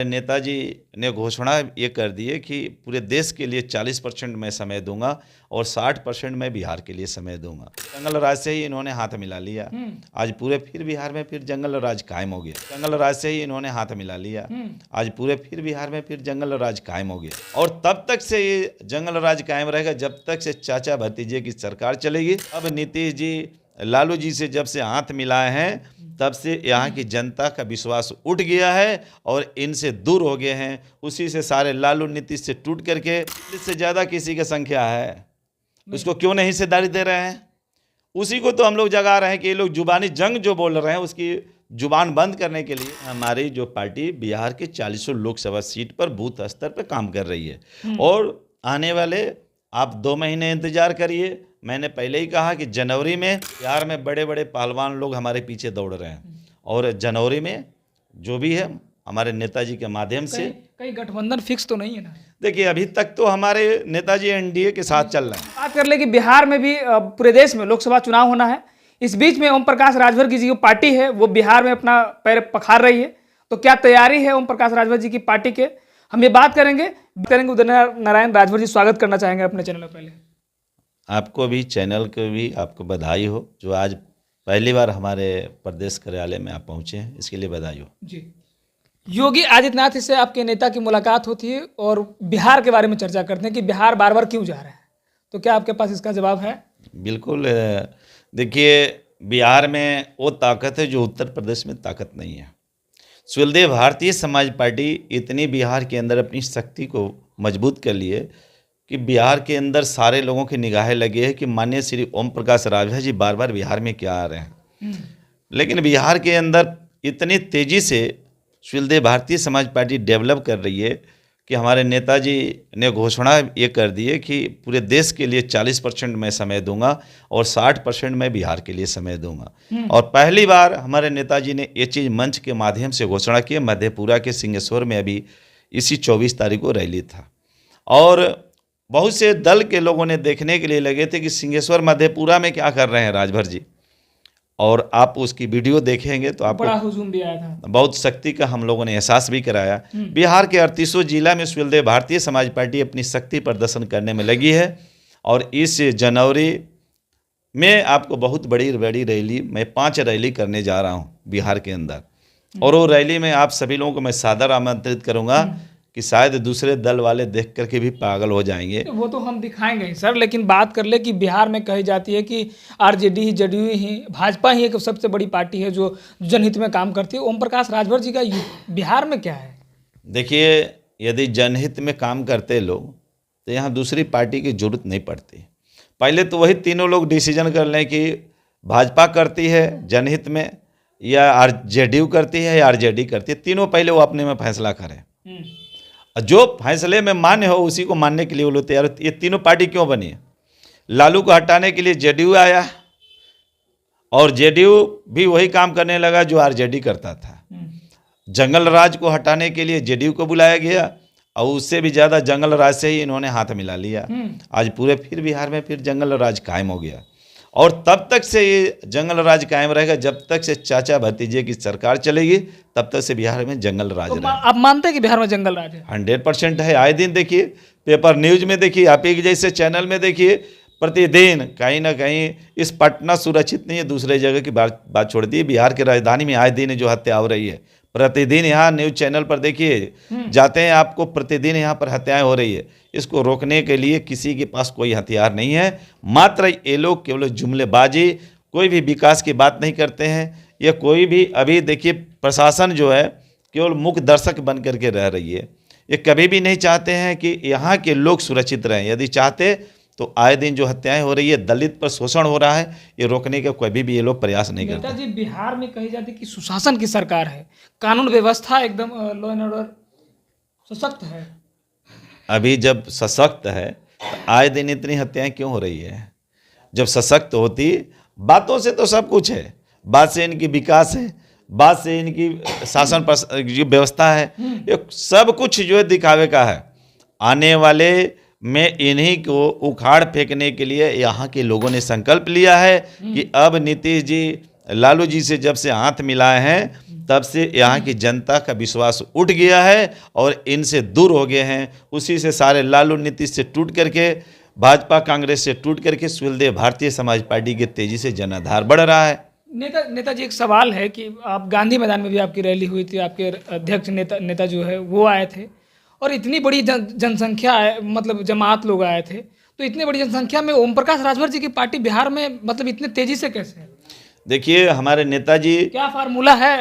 नेताजी ने घोषणा ये कर दी है कि पूरे देश के लिए 40% मैं समय दूंगा और 60% मैं बिहार के लिए समय दूंगा। जंगल राज से ही इन्होंने हाथ मिला लिया। आज पूरे फिर बिहार में फिर जंगल राज कायम हो गया। जंगल राज से ही इन्होंने हाथ मिला लिया। आज पूरे फिर बिहार में फिर जंगल राज कायम हो गया और तब तक से ये जंगल राज कायम रहेगा जब तक से चाचा भतीजे की सरकार चलेगी। अब नीतीश जी लालू जी से जब से हाथ मिलाए हैं तब से यहाँ की जनता का विश्वास उठ गया है और इनसे दूर हो गए हैं। उसी से सारे लालू नीतीश से टूट करके इससे ज़्यादा किसी की संख्या है, उसको क्यों नहीं हिस्सेदारी दे रहे हैं? उसी को तो हम लोग जगा रहे हैं कि ये लोग जुबानी जंग जो बोल रहे हैं उसकी जुबान बंद करने के लिए हमारी जो पार्टी बिहार के 40 लोकसभा सीट पर बूथ स्तर पर काम कर रही है। और आने वाले आप 2 महीने इंतजार करिए। मैंने पहले ही कहा कि जनवरी में बिहार में बड़े बड़े पहलवान लोग हमारे पीछे दौड़ रहे हैं और जनवरी में जो भी है हमारे नेताजी के माध्यम से कई गठबंधन फिक्स तो नहीं है ना। देखिए अभी तक तो हमारे नेताजी एनडीए के साथ चल रहे हैं। बात कर ले कि बिहार में भी पूरे देश में लोकसभा चुनाव होना है। इस बीच में ओम प्रकाश राजभर की जो पार्टी है वो बिहार में अपना पैर पखार रही है, तो क्या तैयारी है ओम प्रकाश राजभर जी की पार्टी के? हम ये बात करेंगे उदय नारायण राजभर जी, स्वागत करना चाहेंगे अपने चैनल पर। पहले आपको भी चैनल को भी आपको बधाई हो जो आज पहली बार हमारे प्रदेश कार्यालय में आप पहुंचे हैं, इसके लिए बधाई हो जी। योगी आदित्यनाथ से आपके नेता की मुलाकात होती है और बिहार के बारे में चर्चा करते हैं कि बिहार बार बार क्यों जा रहा है, तो क्या आपके पास इसका जवाब है? बिल्कुल। देखिए बिहार में वो ताकत है जो उत्तर प्रदेश में ताकत नहीं है। सुखदेव भारतीय समाज पार्टी इतनी बिहार के अंदर अपनी शक्ति को मजबूत कर लिए कि बिहार के अंदर सारे लोगों की निगाहें लगी है कि माननीय श्री ओम प्रकाश राजभर जी बार बार बिहार में क्या आ रहे हैं। लेकिन बिहार के अंदर इतनी तेज़ी से सुखदेव भारतीय समाज पार्टी डेवलप कर रही है कि हमारे नेताजी ने घोषणा ये कर दी है कि पूरे देश के लिए 40% मैं समय दूंगा और 60% मैं बिहार के लिए समय दूंगा। और पहली बार हमारे नेताजी ने ये चीज़ मंच के माध्यम से घोषणा की। मधेपुरा के सिंहेश्वर में अभी इसी 24 तारीख को रैली था और बहुत से दल के लोगों ने देखने के लिए लगे थे कि सिंहेश्वर मधेपुरा में क्या कर रहे हैं राजभर जी, और आप उसकी वीडियो देखेंगे तो आपको बड़ा हुजूम भी आया था। बहुत शक्ति का हम लोगों ने एहसास भी कराया। बिहार के 38 जिला में सुखदेव भारतीय समाज पार्टी अपनी शक्ति प्रदर्शन करने में लगी है और इस जनवरी में आपको बहुत बड़ी रैली, मैं 5 रैली करने जा रहा हूँ बिहार के अंदर और वो रैली में आप सभी लोगों को मैं सादर आमंत्रित करूँगा कि शायद दूसरे दल वाले देख करके भी पागल हो जाएंगे। वो तो हम दिखाएंगे सर, लेकिन बात कर ले कि बिहार में कही जाती है कि आरजेडी ही, जेडीयू ही, भाजपा ही एक सबसे बड़ी पार्टी है जो जनहित में काम करती है। ओम प्रकाश राजभर जी का बिहार में क्या है? देखिए यदि जनहित में काम करते लोग तो यहाँ दूसरी पार्टी की जरूरत नहीं पड़ती। पहले तो वही तीनों लोग डिसीजन कर लें कि भाजपा करती है जनहित में या जेडीयू करती है या आरजेडी करती है। तीनों पहले वो अपने में फैसला करें, जो फैसले में मान्य हो उसी को मानने के लिए वो लोग तैयार। ये तीनों पार्टी क्यों बनी? लालू को हटाने के लिए जेडीयू आया और जेडीयू भी वही काम करने लगा जो आरजेडी करता था। जंगल राज को हटाने के लिए जेडीयू को बुलाया गया और उससे भी ज़्यादा जंगल राज से ही इन्होंने हाथ मिला लिया। आज पूरे फिर बिहार में फिर जंगल राज कायम हो गया और तब तक से ये जंगल राज कायम रहेगा जब तक से चाचा भतीजे की सरकार चलेगी, तब तक से बिहार में जंगल राज रहेगा। आप मानते हैं कि बिहार में जंगल राज है? 100% है। आए दिन देखिए, पेपर न्यूज में देखिए, आप ही जैसे चैनल में देखिए, प्रतिदिन कहीं ना कहीं इस पटना सुरक्षित नहीं है, दूसरे जगह की बात छोड़ दी, बिहार की राजधानी में आए दिन जो हत्या हो रही है, प्रतिदिन यहाँ न्यूज चैनल पर देखिए जाते हैं आपको, प्रतिदिन यहाँ पर हत्याएं हो रही है। इसको रोकने के लिए किसी के पास कोई हथियार नहीं है, मात्र ये लोग केवल जुमलेबाजी, कोई भी विकास की बात नहीं करते हैं। ये कोई भी अभी देखिए प्रशासन जो है केवल मुख्य दर्शक बन करके रह रही है। ये कभी भी नहीं चाहते हैं कि यहाँ के लोग सुरक्षित रहें। यदि चाहते तो आए दिन जो हत्याएं हो रही है, दलित पर शोषण हो रहा है, ये रोकने का कोई भी ये लोग प्रयास नहीं करते। नेताजी बिहार में कही जाती है कि सुशासन की सरकार है, कानून व्यवस्था एकदम लॉ एंड ऑर्डर सशक्त है। अभी जब सशक्त है तो आए दिन इतनी हत्याएं क्यों हो रही है? जब सशक्त होती, बातों से तो सब कुछ है, बात से इनकी विकास है, बात से इनकी शासन जो व्यवस्था है, ये सब कुछ जो है दिखावे का है। आने वाले में इन्हीं को उखाड़ फेंकने के लिए यहाँ के लोगों ने संकल्प लिया है कि अब नीतीश जी लालू जी से जब से हाथ मिलाए हैं तब से यहाँ की जनता का विश्वास उठ गया है और इनसे दूर हो गए हैं। उसी से सारे लालू नीतीश से टूट करके, भाजपा कांग्रेस से टूट करके सुलदेव भारतीय समाज पार्टी के तेजी से जनाधार बढ़ रहा है। नेताजी, एक सवाल है कि आप गांधी मैदान में भी आपकी रैली हुई थी, आपके अध्यक्ष नेता जो है वो आए थे और इतनी बड़ी जनसंख्या मतलब जमात लोग आए थे, तो इतनी बड़ी जनसंख्या में ओम प्रकाश राजभर जी की पार्टी बिहार में मतलब इतने तेजी से कैसे है? देखिए हमारे नेताजी, क्या फार्मूला है?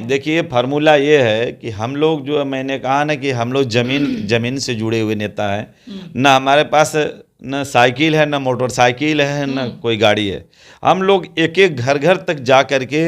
देखिए फार्मूला ये है कि हम लोग जो, मैंने कहा ना कि हम लोग जमीन से जुड़े हुए नेता हैं। ना हमारे पास न साइकिल है, न मोटरसाइकिल है, न कोई गाड़ी है। हम लोग एक एक घर घर तक जा करके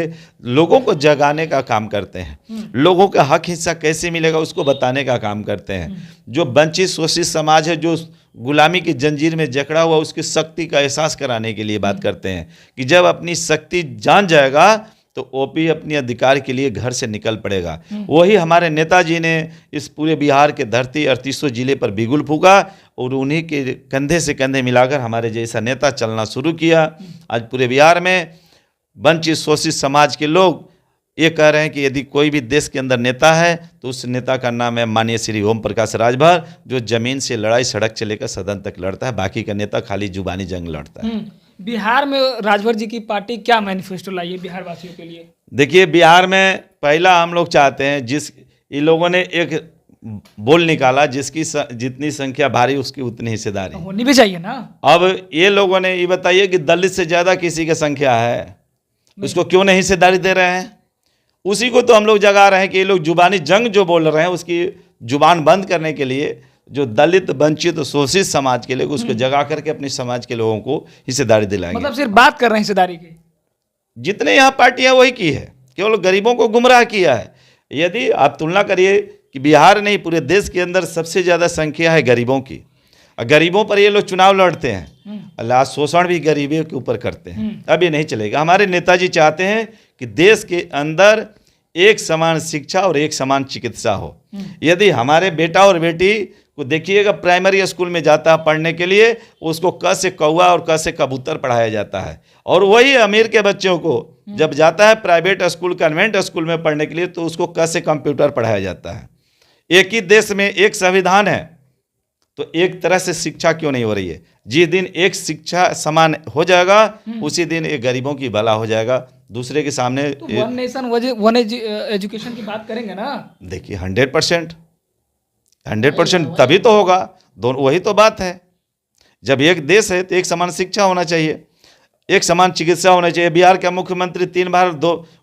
लोगों को जगाने का काम करते हैं। लोगों का हक हिस्सा कैसे मिलेगा उसको बताने का काम करते हैं। जो वंचित शोषित समाज है, जो गुलामी की जंजीर में जकड़ा हुआ, उसकी शक्ति का एहसास कराने के लिए बात करते हैं कि जब अपनी शक्ति जान जाएगा तो ओपी अपने अधिकार के लिए घर से निकल पड़ेगा। वही हमारे नेताजी ने इस पूरे बिहार के धरती 3800 जिले पर बिगुल फूका और उन्हीं के कंधे से कंधे मिलाकर हमारे जैसा नेता चलना शुरू किया। आज पूरे बिहार में वंचित शोषित समाज के लोग ये कह रहे हैं कि यदि कोई भी देश के अंदर नेता है तो उस नेता का नाम है माननीय श्री ओम प्रकाश राजभर, जो जमीन से लड़ाई सड़क से लेकर सदन तक लड़ता है। बाकी का नेता खाली जुबानी जंग लड़ता है। बिहार में राजभर जी की पार्टी क्या मैनिफेस्टो लाई है बिहार वासियों के लिए? देखिए बिहार में पहला हम लोग चाहते हैं, इन लोगों ने एक बोल निकाला, जिसकी जितनी संख्या भारी उसकी उतनी हिस्सेदारी होनी भी चाहिए ना। अब ये लोगों ने ये बताइए कि दलित से ज्यादा किसी की संख्या है, उसको क्यों नहीं हिस्सेदारी दे रहे हैं? उसी को तो हम लोग जगा रहे हैं कि ये लोग जुबानी जंग जो बोल रहे हैं उसकी जुबान बंद करने के लिए, जो दलित वंचित शोषित समाज के लिए उसको जगा करके अपने समाज के लोगों को हिस्सेदारी दिलाएंगे। मतलब सिर्फ बात कर रहे हैं हिस्सेदारी की? जितने यहाँ पार्टियां वही की है, केवल गरीबों को गुमराह किया है। यदि आप तुलना करिए कि बिहार नहीं पूरे देश के अंदर सबसे ज़्यादा संख्या है गरीबों की, गरीबों पर ये लोग चुनाव लड़ते हैं, अल्लाह शोषण भी गरीबों के ऊपर करते हैं। अब ये नहीं चलेगा। हमारे नेताजी चाहते हैं कि देश के अंदर एक समान शिक्षा और एक समान चिकित्सा हो। यदि हमारे बेटा और बेटी को देखिएगा प्राइमरी स्कूल में जाता है पढ़ने के लिए, उसको क से कौवा और क से कबूतर पढ़ाया जाता है, और वही अमीर के बच्चों को जब जाता है प्राइवेट स्कूल कन्वेंट स्कूल में पढ़ने के लिए तो उसको क से कंप्यूटर पढ़ाया जाता है। एक ही देश में एक संविधान है तो एक तरह से शिक्षा क्यों नहीं हो रही है? जिस दिन एक शिक्षा समान हो जाएगा उसी दिन एक गरीबों की भला हो जाएगा। दूसरे के सामने तो वन नेशन वन एजुकेशन की बात करेंगे ना। देखिए 100% तभी तो होगा। दोनों वही तो बात है। जब एक देश है तो एक समान शिक्षा होना चाहिए, एक समान चिकित्सा होना चाहिए। बिहार के मुख्यमंत्री 3 बार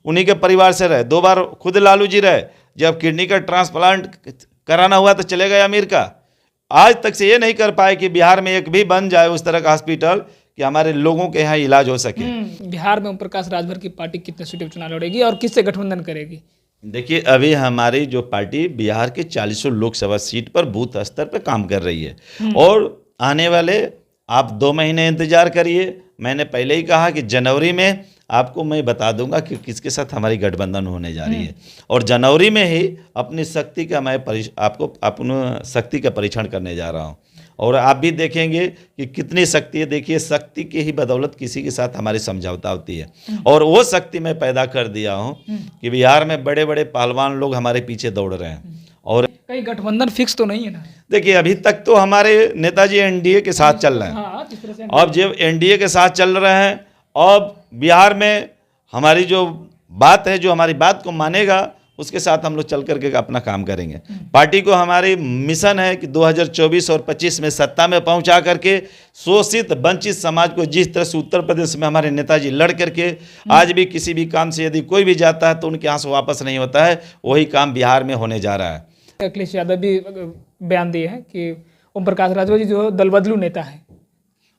उन्हीं के परिवार से रहे, 2 बार खुद लालू जी रहे। जब किडनी का ट्रांसप्लांट कराना हुआ तो चले गए अमीर का। आज तक से ये नहीं कर पाए कि बिहार में एक भी बन जाए उस तरह का हॉस्पिटल कि हमारे लोगों के यहाँ इलाज हो सके। बिहार में ओम प्रकाश राजभर की पार्टी कितने सीटें चुनाव लड़ेगी और किससे गठबंधन करेगी? देखिए अभी हमारी जो पार्टी बिहार के 40 लोकसभा सीट पर बूथ स्तर पर काम कर रही है, और आने वाले आप 2 महीने इंतजार करिए। मैंने पहले ही कहा कि जनवरी में आपको मैं बता दूंगा कि किसके साथ हमारी गठबंधन होने जा रही है, और जनवरी में ही अपनी शक्ति का मैं आपको अपनी शक्ति का परीक्षण करने जा रहा हूं, और आप भी देखेंगे कि कितनी शक्ति है। देखिए शक्ति की ही बदौलत किसी के साथ हमारी समझौता होती है, और वो शक्ति मैं पैदा कर दिया हूं कि बिहार में बड़े बड़े पहलवान लोग हमारे पीछे दौड़ रहे हैं। और कहीं गठबंधन फिक्स तो नहीं है ना? देखिए अभी तक तो हमारे नेताजी एनडीए के साथ चल रहे हैं। अब जब एनडीए के साथ चल रहे हैं, अब बिहार में हमारी जो बात है, जो हमारी बात को मानेगा उसके साथ हम लोग चल करके अपना काम करेंगे। पार्टी को हमारी मिशन है कि 2024 और 25 में सत्ता में पहुंचा करके शोषित वंचित समाज को, जिस तरह से उत्तर प्रदेश में हमारे नेताजी लड़ करके आज भी किसी भी काम से यदि कोई भी जाता है तो उनके यहाँ से वापस नहीं होता है, वही काम बिहार में होने जा रहा है। अखिलेश यादव भी बयान दिए हैं कि ओम प्रकाश राजभर जी जो दल बदलू नेता है।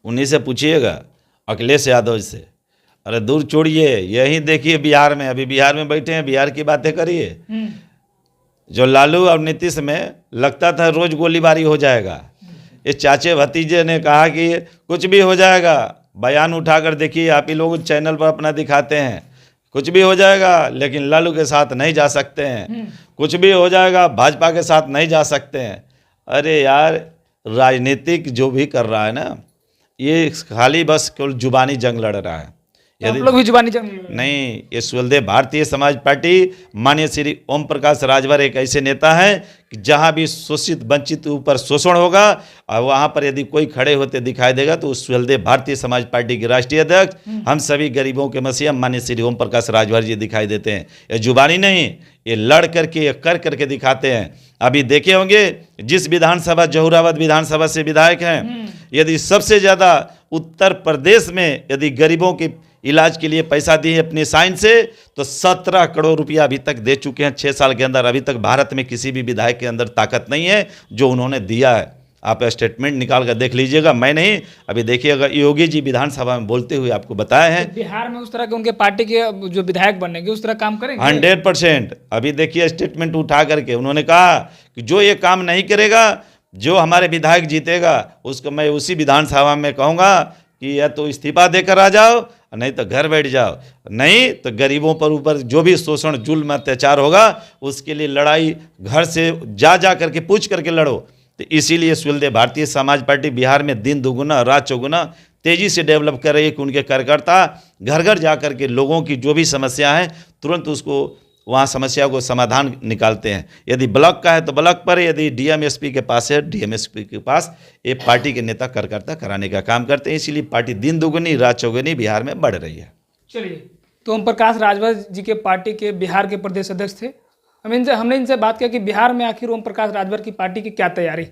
उन्हीं से पूछिएगा, अखिलेश यादव से। अरे दूर छोड़िए, यही देखिए बिहार में, अभी बिहार में बैठे हैं, बिहार की बातें करिए। जो लालू और नीतीश में लगता था रोज गोलीबारी हो जाएगा, ये चाचे भतीजे ने कहा कि कुछ भी हो जाएगा। बयान उठाकर देखिए, आप ही लोग चैनल पर अपना दिखाते हैं, कुछ भी हो जाएगा लेकिन लालू के साथ नहीं जा सकते हैं, कुछ भी हो जाएगा भाजपा के साथ नहीं जा सकते हैं। अरे यार, राजनीतिक जो भी कर रहा है ना, ये खाली बस केवल जुबानी जंग लड़ रहा है। आप लोग भी जुबानी जंग नहीं, ये सुहेलदेव भारतीय समाज पार्टी माननीय श्री ओम प्रकाश राजभर एक ऐसे नेता हैं कि जहां भी शोषित वंचित ऊपर शोषण होगा और वहां पर यदि कोई खड़े होते दिखाई देगा तो उस सुहेलदेव भारतीय समाज पार्टी के राष्ट्रीय अध्यक्ष हम सभी गरीबों के मसीहा माननीय श्री ओम प्रकाश राजभर जी दिखाई देते हैं। ये जुबानी नहीं, ये लड़ करके ये कर करके दिखाते हैं। अभी देखे होंगे जिस विधानसभा जहुराबाद विधानसभा से विधायक हैं, यदि सबसे ज़्यादा उत्तर प्रदेश में यदि गरीबों के इलाज के लिए पैसा दिए अपने साइन से तो 17 करोड़ रुपया अभी तक दे चुके हैं 6 साल के अंदर। अभी तक भारत में किसी भी विधायक के अंदर ताकत नहीं है जो उन्होंने दिया है। आप स्टेटमेंट निकाल कर देख लीजिएगा, मैं नहीं, अभी देखिएगा योगी जी विधानसभा में बोलते हुए आपको बताए हैं। बिहार में उस तरह के उनके पार्टी के जो विधायक बनेंगे उस तरह काम करेंगे 100%। अभी देखिए स्टेटमेंट उठा करके उन्होंने कहा कि जो ये काम नहीं करेगा, जो हमारे विधायक जीतेगा उसको मैं उसी विधानसभा में कहूँगा कि या तो इस्तीफा देकर आ जाओ नहीं तो घर बैठ जाओ, नहीं तो गरीबों पर ऊपर जो भी शोषण जुल्म अत्याचार होगा उसके लिए लड़ाई घर से जा करके पूछ करके लड़ो। तो इसीलिए सुहेलदेव भारतीय समाज पार्टी बिहार में दिन दुगुना रात चौगुना तेज़ी से डेवलप कर रही है कि उनके कार्यकर्ता घर घर जा कर के लोगों की जो भी समस्या है तुरंत उसको वहाँ समस्या को समाधान निकालते हैं। यदि ब्लॉक का है तो ब्लॉक पर, यदि डीएमएसपी के पास है डीएमएसपी के पास, ये पार्टी के नेता कार्यकर्ता कराने का काम करते हैं। इसीलिए पार्टी दिन दुगुनी रात चौगुनी बिहार में बढ़ रही है। चलिए, तो ओम प्रकाश राजभर जी के पार्टी के बिहार के प्रदेश अध्यक्ष थे। हमने इनसे बात किया कि बिहार में आखिर ओम प्रकाश राजभर की पार्टी की क्या तैयारी।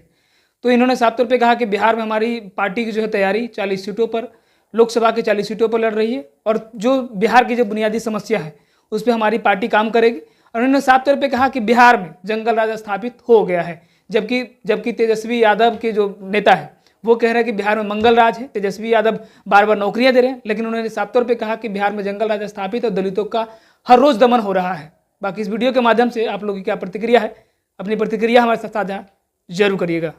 तो इन्होंने साफ तौर पर कहा कि बिहार में हमारी पार्टी की जो है तैयारी 40 सीटों पर, लोकसभा के 40 सीटों पर लड़ रही है और जो बिहार की जो बुनियादी समस्या है उस पर हमारी पार्टी काम करेगी। और उन्होंने साफ तौर पे कहा कि बिहार में जंगल राज स्थापित हो गया है, जबकि तेजस्वी यादव के जो नेता है वो कह रहे हैं कि बिहार में मंगल राज है। तेजस्वी यादव बार बार नौकरियां दे रहे हैं, लेकिन उन्होंने साफ तौर पे कहा कि बिहार में जंगल राज स्थापित और दलितों का हर रोज दमन हो रहा है। बाकी इस वीडियो के माध्यम से आप लोगों की क्या प्रतिक्रिया है, अपनी प्रतिक्रिया हमारे साथ साझा जरूर करिएगा।